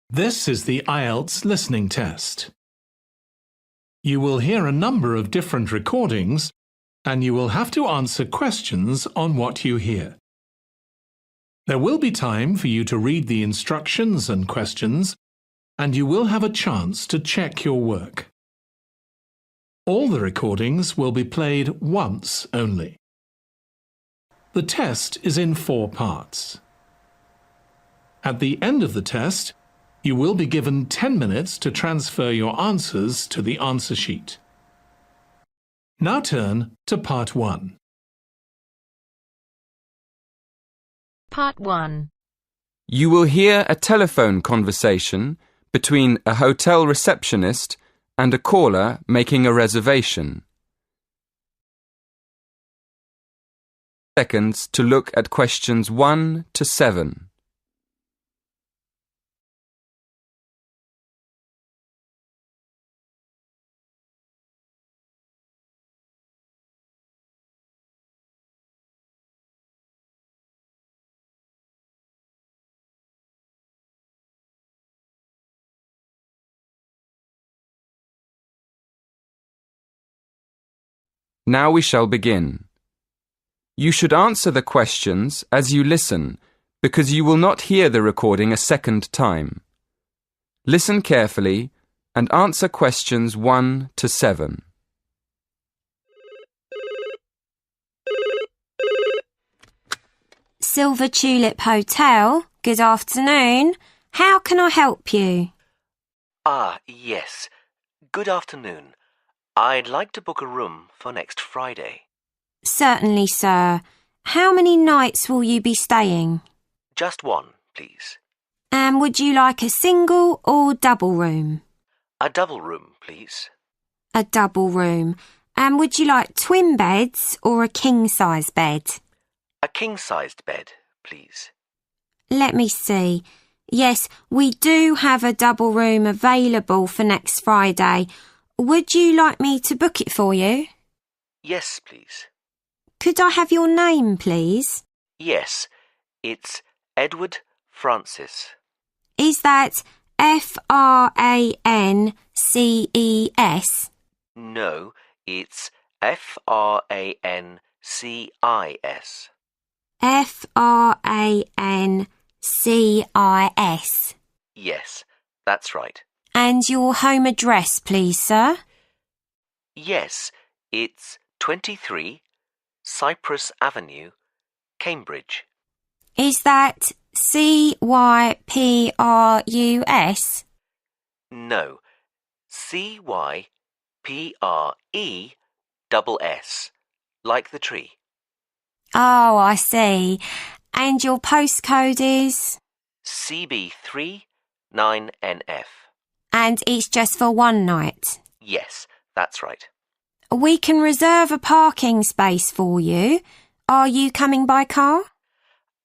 This is the IELTS Listening Test. You will hear a number of different recordings and you will have to answer questions on what you hear. There will be time for you to read the instructions and questions, and you will have a chance to check your work. All the recordings will be played once only. The test is in 4 parts. At the end of the test, you will be given 10 minutes to transfer your answers to the answer sheet. Now turn to Part 1. Part 1. You will hear a telephone conversation between a hotel receptionist and a caller making a reservation. Seconds to look at questions 1 to 7. Now we shall begin. You should answer the questions as you listen, because you will not hear the recording a second time. Listen carefully and answer questions 1 to 7. Silver Tulip Hotel, good afternoon. How can I help you? Yes. Good afternoon. I'd like to book a room for next Friday. Certainly, sir. How many nights will you be staying? Just one, please. And would you like a single or double room? A double room, please. A double room. And would you like twin beds or a king-size bed? A king-sized bed, please. Let me see. Yes, we do have a double room available for next Friday. Would you like me to book it for you? Yes, please. Could I have your name, please? Yes, it's Edward Francis. Is that Frances? No, it's Francis. Francis. Yes, that's right. And your home address, please, sir? Yes, it's 23 Cypress Avenue, Cambridge. Is that Cyprus? No, Cypreess, like the tree. Oh, I see. And your postcode is? CB3 9NF. And it's just for one night? Yes, that's right. We can reserve a parking space for you. Are you coming by car?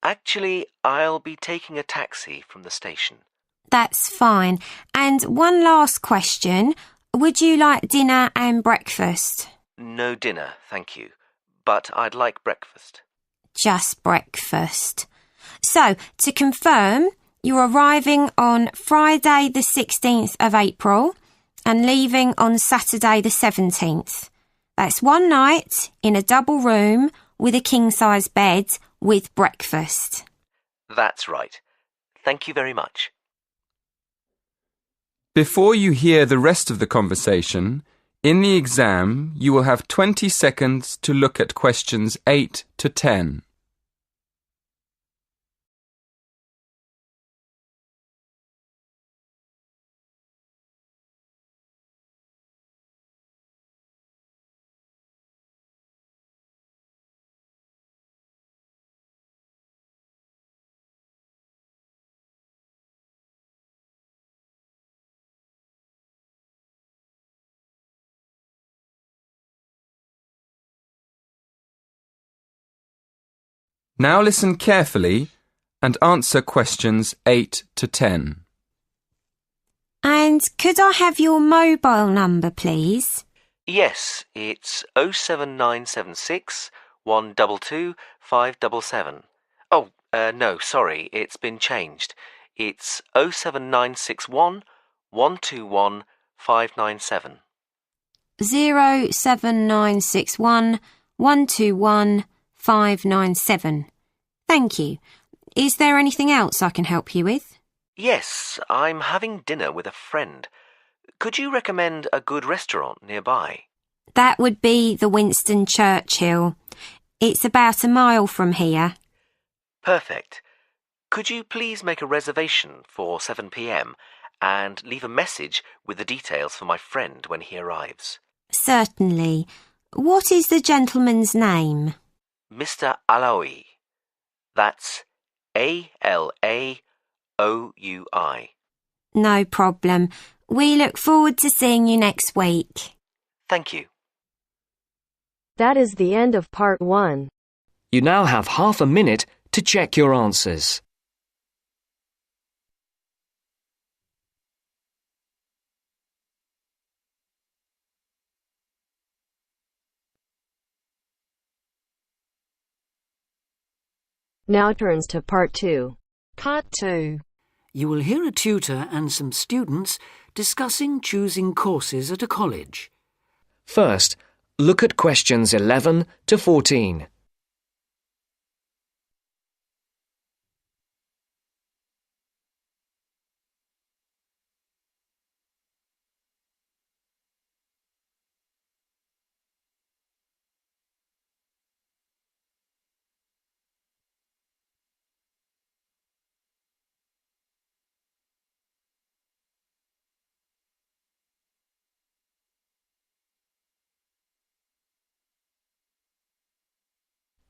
Actually, I'll be taking a taxi from the station. That's fine. And one last question. Would you like dinner and breakfast? No dinner, thank you. But I'd like breakfast. Just breakfast. So, to confirm, you're arriving on Friday the 16th of April and leaving on Saturday the 17th. That's one night in a double room with a king-size bed with breakfast. That's right. Thank you very much. Before you hear the rest of the conversation, in the exam you will have 20 seconds to look at questions 8 to 10. Now listen carefully and answer questions 8 to 10. And could I have your mobile number, please? Yes, it's 07976 122 577. No, sorry, it's been changed. It's 07961 121 597. 07961 121 597. Thank you. Is there anything else I can help you with? Yes, I'm having dinner with a friend. Could you recommend a good restaurant nearby? That would be the Winston Churchill. It's about a mile from here. Perfect. Could you please make a reservation for 7 p.m. and leave a message with the details for my friend when he arrives? Certainly. What is the gentleman's name? Mr. Alaoui. That's Alaoui. No problem. We look forward to seeing you next week. Thank you. That is the end of part 1. You now have half a minute to check your answers. Now turns to part 2. Part 2. You will hear a tutor and some students discussing choosing courses at a college. First, look at questions 11 to 14.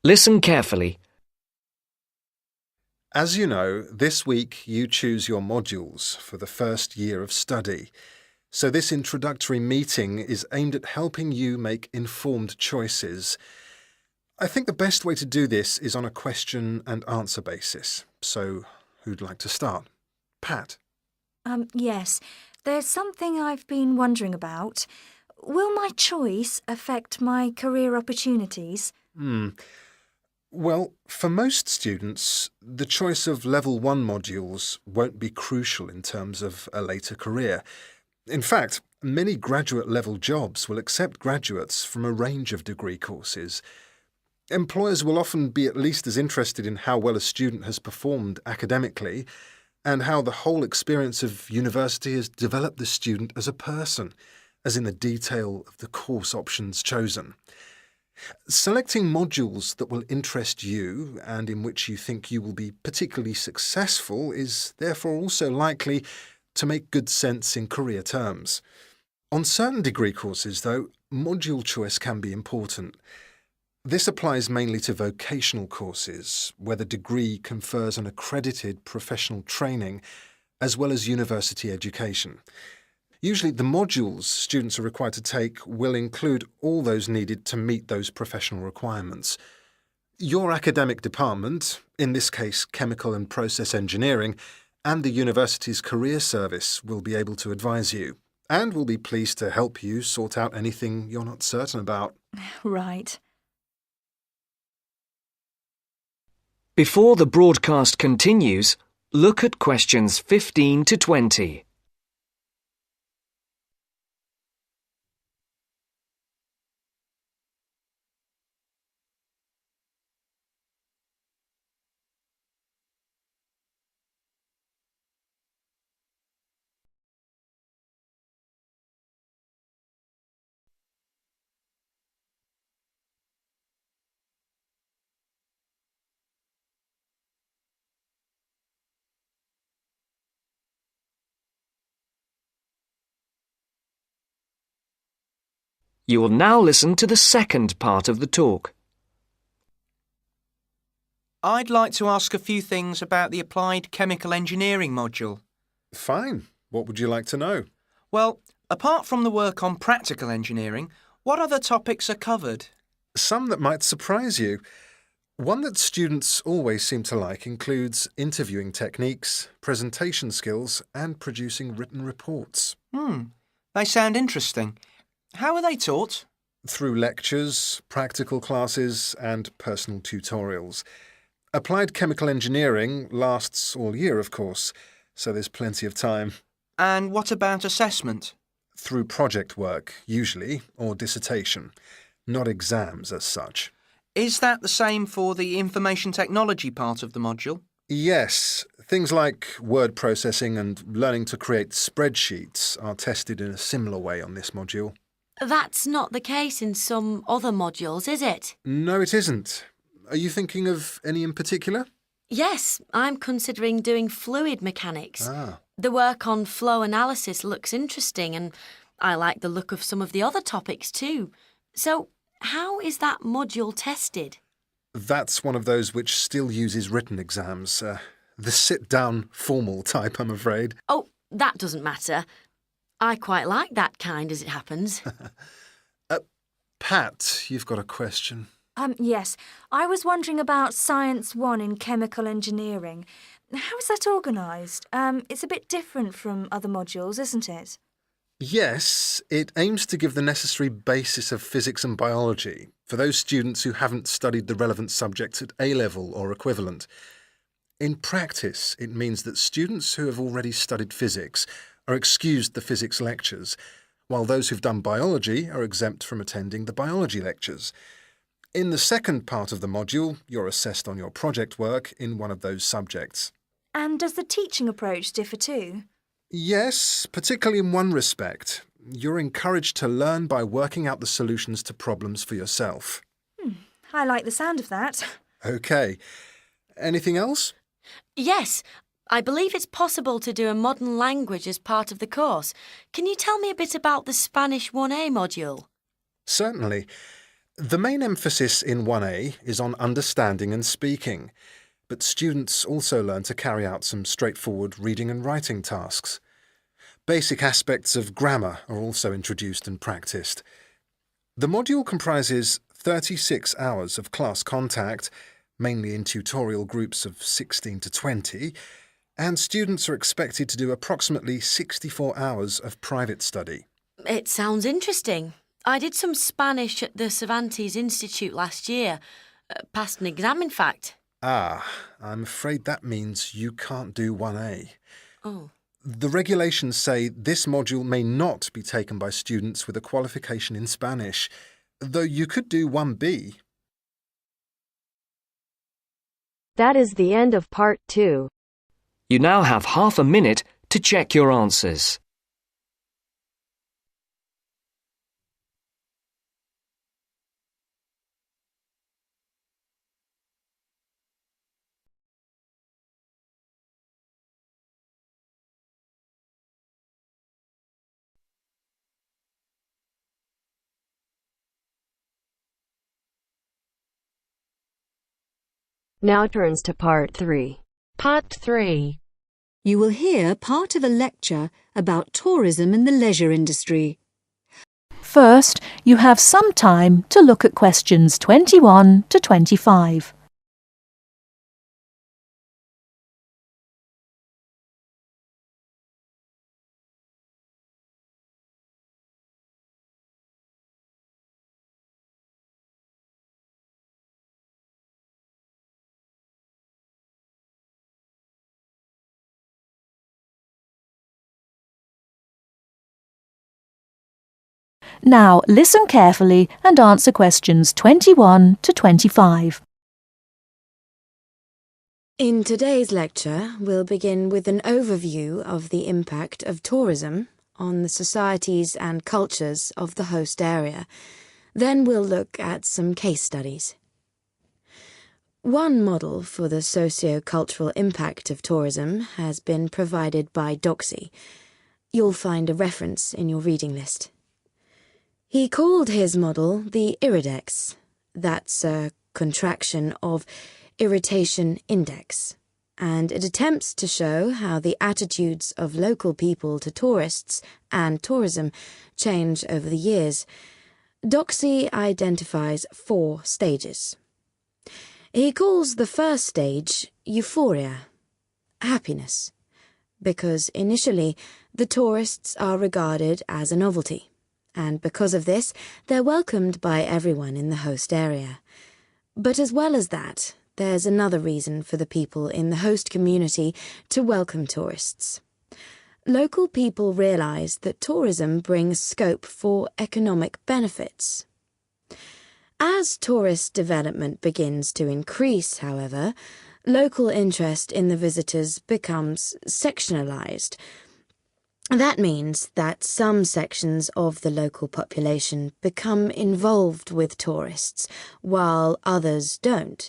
Listen carefully. As you know, this week you choose your modules for the first year of study. So this introductory meeting is aimed at helping you make informed choices. I think the best way to do this is on a question and answer basis. So, who'd like to start? Pat? Yes. There's something I've been wondering about. Will my choice affect my career opportunities? Well, for most students, the choice of Level 1 modules won't be crucial in terms of a later career. In fact, many graduate-level jobs will accept graduates from a range of degree courses. Employers will often be at least as interested in how well a student has performed academically and how the whole experience of university has developed the student as a person, as in the detail of the course options chosen. Selecting modules that will interest you and in which you think you will be particularly successful is therefore also likely to make good sense in career terms. On certain degree courses, though, module choice can be important. This applies mainly to vocational courses, where the degree confers an accredited professional training, as well as university education. Usually the modules students are required to take will include all those needed to meet those professional requirements. Your academic department, in this case Chemical and Process Engineering, and the university's career service will be able to advise you, and will be pleased to help you sort out anything you're not certain about. Right. Before the broadcast continues, look at questions 15 to 20. You will now listen to the second part of the talk. I'd like to ask a few things about the Applied Chemical Engineering module. Fine. What would you like to know? Well, apart from the work on practical engineering, what other topics are covered? Some that might surprise you. One that students always seem to like includes interviewing techniques, presentation skills, and producing written reports. They sound interesting. How are they taught? Through lectures, practical classes, and personal tutorials. Applied chemical engineering lasts all year, of course, so there's plenty of time. And what about assessment? Through project work, usually, or dissertation. Not exams as such. Is that the same for the information technology part of the module? Yes, things like word processing and learning to create spreadsheets are tested in a similar way on this module. That's not the case in some other modules, is it? No, it isn't. Are you thinking of any in particular? Yes, I'm considering doing fluid mechanics. Ah. The work on flow analysis looks interesting and I like the look of some of the other topics too. So, how is that module tested? That's one of those which still uses written exams. The sit-down formal type, I'm afraid. Oh, that doesn't matter. I quite like that kind, as it happens. Pat, you've got a question. Yes. I was wondering about Science 1 in chemical engineering. How is that organised? It's a bit different from other modules, isn't it? Yes, it aims to give the necessary basis of physics and biology for those students who haven't studied the relevant subjects at A-level or equivalent. In practice, it means that students who have already studied physics are excused the physics lectures, while those who've done biology are exempt from attending the biology lectures. In the second part of the module, you're assessed on your project work in one of those subjects. And does the teaching approach differ too? Yes, particularly in one respect. You're encouraged to learn by working out the solutions to problems for yourself. I like the sound of that. OK. Anything else? Yes, I believe it's possible to do a modern language as part of the course. Can you tell me a bit about the Spanish 1A module? Certainly. The main emphasis in 1A is on understanding and speaking, but students also learn to carry out some straightforward reading and writing tasks. Basic aspects of grammar are also introduced and practiced. The module comprises 36 hours of class contact, mainly in tutorial groups of 16 to 20, and students are expected to do approximately 64 hours of private study. It sounds interesting. I did some Spanish at the Cervantes Institute last year. Passed an exam, in fact. Ah, I'm afraid that means you can't do 1A. Oh. The regulations say this module may not be taken by students with a qualification in Spanish, though you could do 1B. That is the end of part 2. You now have half a minute to check your answers. Now turns to part 3. Part 3. You will hear part of a lecture about tourism in the leisure industry. First, you have some time to look at questions 21 to 25. Now listen carefully and answer questions 21 to 25. In today's lecture, we'll begin with an overview of the impact of tourism on the societies and cultures of the host area. Then we'll look at some case studies. One model for the socio-cultural impact of tourism has been provided by Doxy. You'll find a reference in your reading list. He called his model the Iridex. That's a contraction of Irritation Index, and it attempts to show how the attitudes of local people to tourists and tourism change over the years. Doxy identifies 4 stages. He calls the first stage euphoria, happiness, because initially the tourists are regarded as a novelty. And because of this, they're welcomed by everyone in the host area. But as well as that, there's another reason for the people in the host community to welcome tourists. Local people realise that tourism brings scope for economic benefits. As tourist development begins to increase, however, local interest in the visitors becomes sectionalised. That means that some sections of the local population become involved with tourists, while others don't.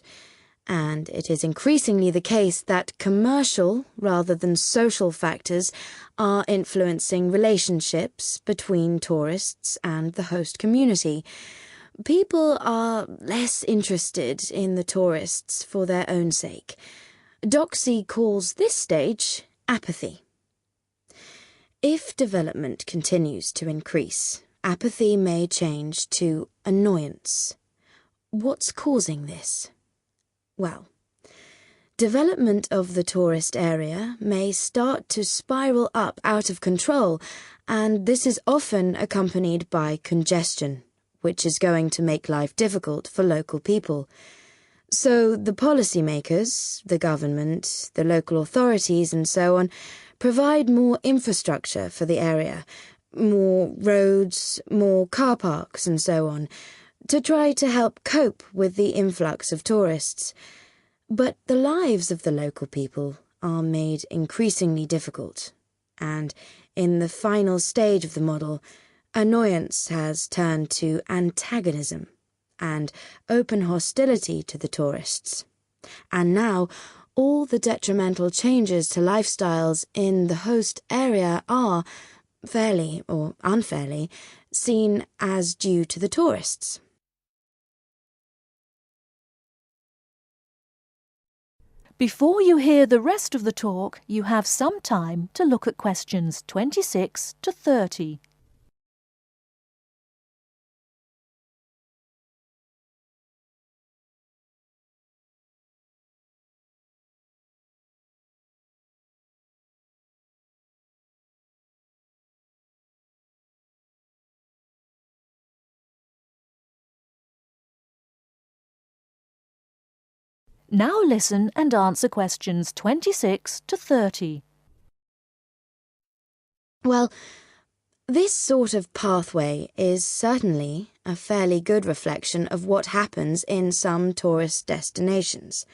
And it is increasingly the case that commercial rather than social factors are influencing relationships between tourists and the host community. People are less interested in the tourists for their own sake. Doxy calls this stage apathy. If development continues to increase, apathy may change to annoyance. What's causing this? Well, development of the tourist area may start to spiral up out of control, and this is often accompanied by congestion, which is going to make life difficult for local people. So the policymakers, the government, the local authorities and so on provide more infrastructure for the area, more roads, more car parks and so on, to try to help cope with the influx of tourists. But the lives of the local people are made increasingly difficult, and in the final stage of the model, annoyance has turned to antagonism and open hostility to the tourists. And now, all the detrimental changes to lifestyles in the host area are, fairly or unfairly, seen as due to the tourists. Before you hear the rest of the talk, you have some time to look at questions 26 to 30. Now listen and answer questions 26 to 30. Well, this sort of pathway is certainly a fairly good reflection of what happens in some tourist destinations.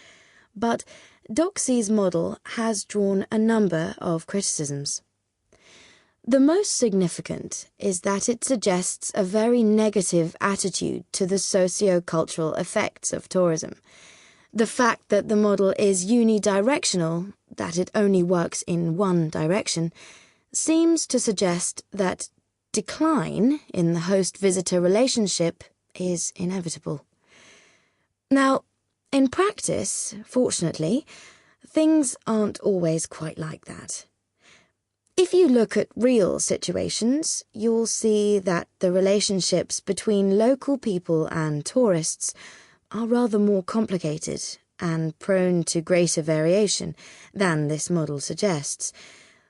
But Doxy's model has drawn a number of criticisms. The most significant is that it suggests a very negative attitude to the socio-cultural effects of tourism. The fact that the model is unidirectional, that it only works in one direction, seems to suggest that decline in the host-visitor relationship is inevitable. Now, in practice, fortunately, things aren't always quite like that. If you look at real situations, you'll see that the relationships between local people and tourists are rather more complicated and prone to greater variation than this model suggests.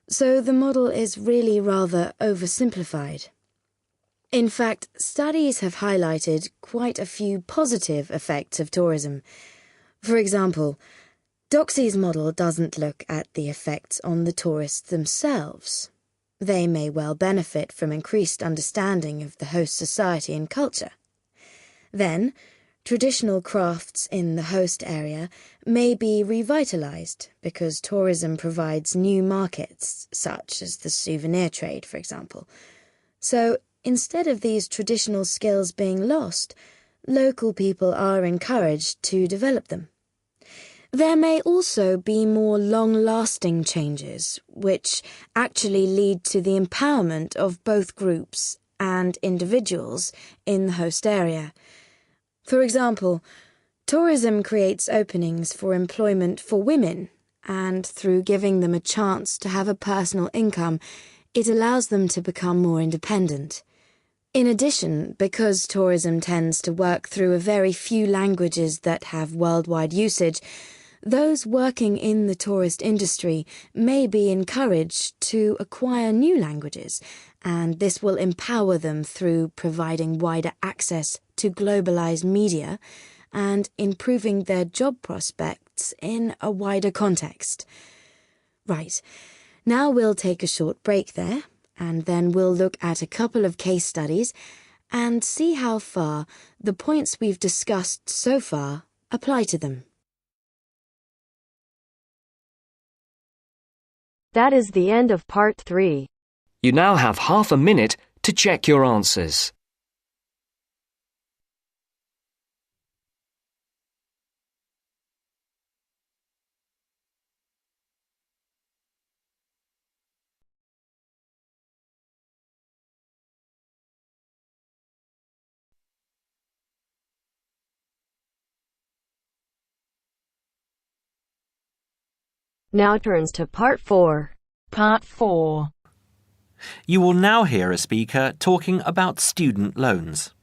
So the model is really rather oversimplified. In fact, studies have highlighted quite a few positive effects of tourism. For example, Doxy's model doesn't look at the effects on the tourists themselves. They may well benefit from increased understanding of the host society and culture. Then, traditional crafts in the host area may be revitalised because tourism provides new markets, such as the souvenir trade, for example. So, instead of these traditional skills being lost, local people are encouraged to develop them. There may also be more long-lasting changes, which actually lead to the empowerment of both groups and individuals in the host area. For example, tourism creates openings for employment for women, and through giving them a chance to have a personal income, it allows them to become more independent. In addition, because tourism tends to work through a very few languages that have worldwide usage, those working in the tourist industry may be encouraged to acquire new languages, and this will empower them through providing wider access to globalised media and improving their job prospects in a wider context. Right, now we'll take a short break there, and then we'll look at a couple of case studies and see how far the points we've discussed so far apply to them. That is the end of part 3. You now have half a minute to check your answers. Now turns to part 4. Part 4. You will now hear a speaker talking about student loans.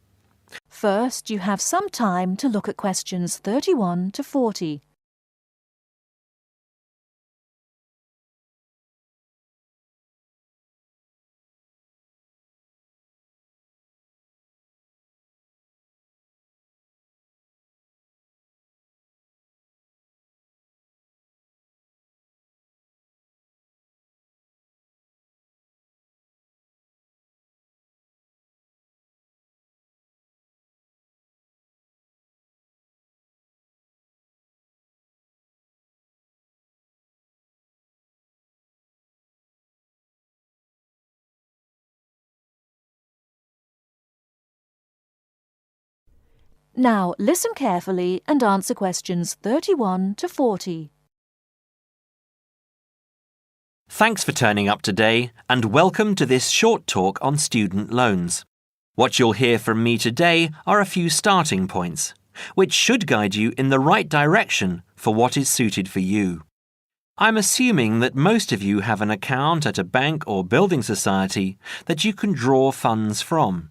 First, you have some time to look at questions 31 to 40. Now listen carefully and answer questions 31 to 40. Thanks for turning up today and welcome to this short talk on student loans. What you'll hear from me today are a few starting points, which should guide you in the right direction for what is suited for you. I'm assuming that most of you have an account at a bank or building society that you can draw funds from.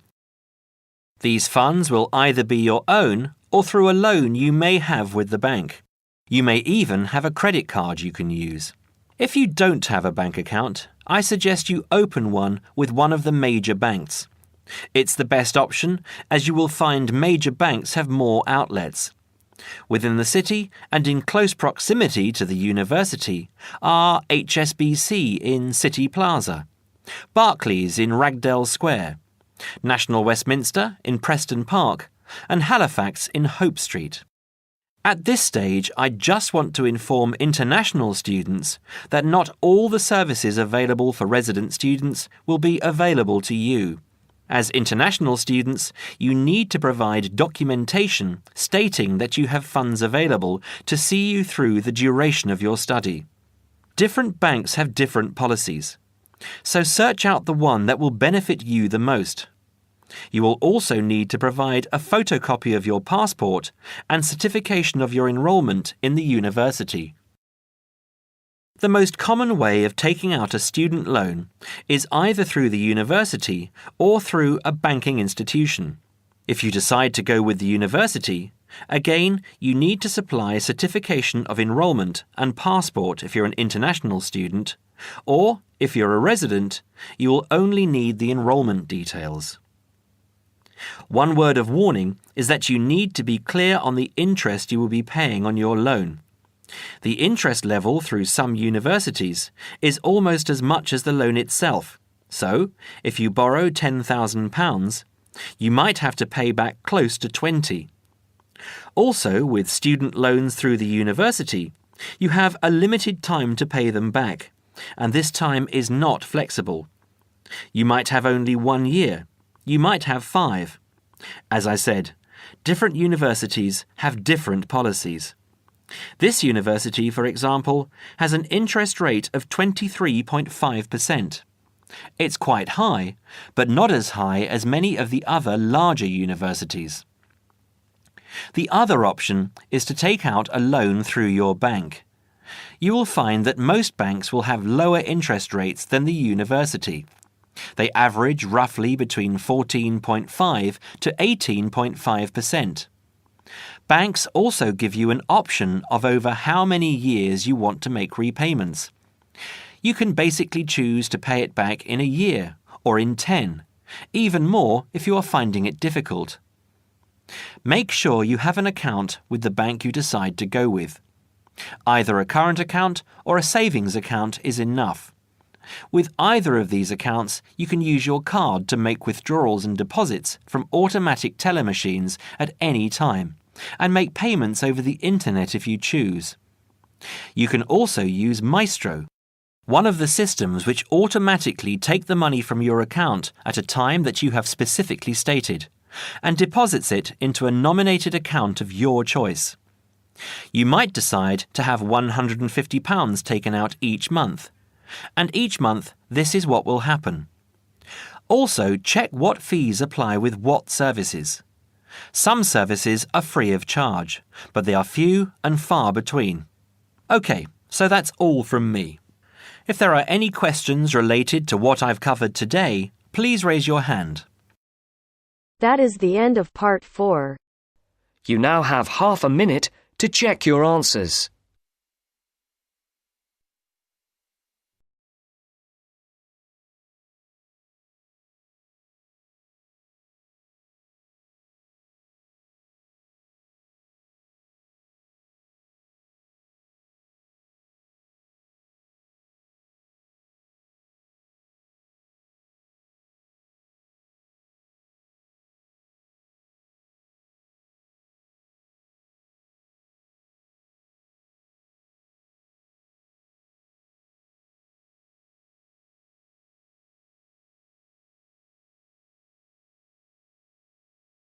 These funds will either be your own or through a loan you may have with the bank. You may even have a credit card you can use. If you don't have a bank account, I suggest you open one with one of the major banks. It's the best option as you will find major banks have more outlets. Within the city and in close proximity to the university are HSBC in City Plaza, Barclays in Ragdale Square, National Westminster in Preston Park, and Halifax in Hope Street. At this stage, I just want to inform international students that not all the services available for resident students will be available to you. As international students, you need to provide documentation stating that you have funds available to see you through the duration of your study. Different banks have different policies, so search out the one that will benefit you the most. You will also need to provide a photocopy of your passport and certification of your enrolment in the university. The most common way of taking out a student loan is either through the university or through a banking institution. If you decide to go with the university, again, you need to supply a certification of enrolment and passport if you're an international student, or if you're a resident, you will only need the enrolment details. One word of warning is that you need to be clear on the interest you will be paying on your loan. The interest level through some universities is almost as much as the loan itself, so if you borrow £10,000, you might have to pay back close to 20. Also, with student loans through the university, you have a limited time to pay them back, and this time is not flexible. You might have only 1 year. You might have 5. As I said, different universities have different policies. This university, for example, has an interest rate of 23.5%. It's quite high, but not as high as many of the other larger universities. The other option is to take out a loan through your bank. You will find that most banks will have lower interest rates than the university. They average roughly between 14.5 to 18.5%. Banks also give you an option of over how many years you want to make repayments. You can basically choose to pay it back in a year or in 10, even more if you are finding it difficult. Make sure you have an account with the bank you decide to go with. Either a current account or a savings account is enough. With either of these accounts, you can use your card to make withdrawals and deposits from automatic teller machines at any time, and make payments over the internet if you choose. You can also use Maestro, one of the systems which automatically take the money from your account at a time that you have specifically stated, and deposits it into a nominated account of your choice. You might decide to have £150 taken out each month, and each month this is what will happen. Also, check what fees apply with what services. Some services are free of charge, but they are few and far between. OK, so that's all from me. If there are any questions related to what I've covered today, please raise your hand. That is the end of part 4. You now have half a minute to check your answers.